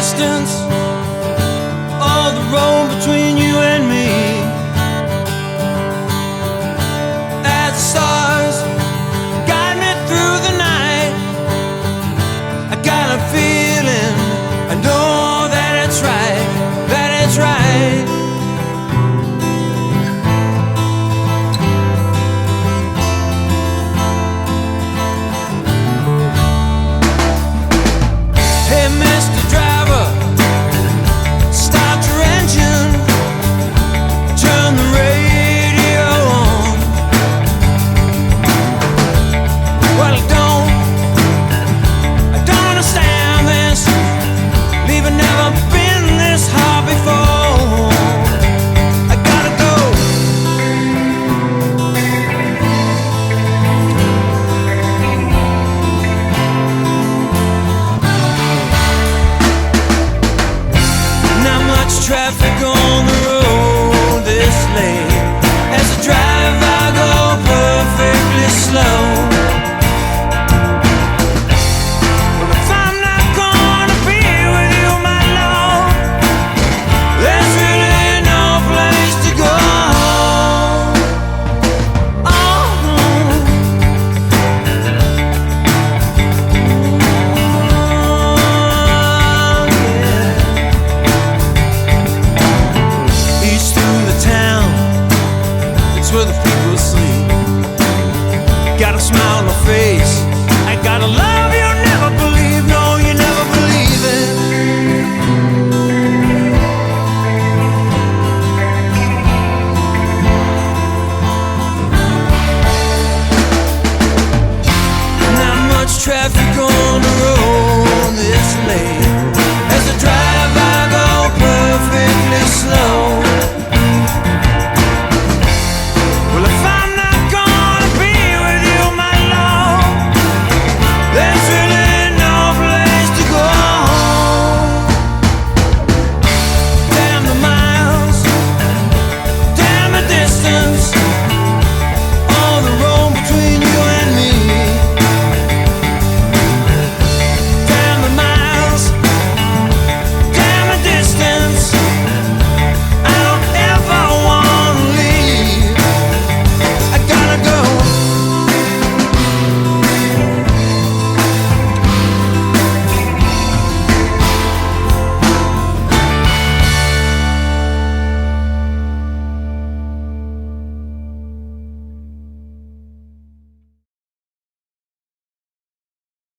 distance, all the road between you and me. As the stars guide me through the night, I got a feeling, I know that it's right, that it's right. Hey, Mr. Driver, start your engine, turn the radio on. Well, I don't understand this. Leaving never been this hard before. I gotta go. Not much traffic on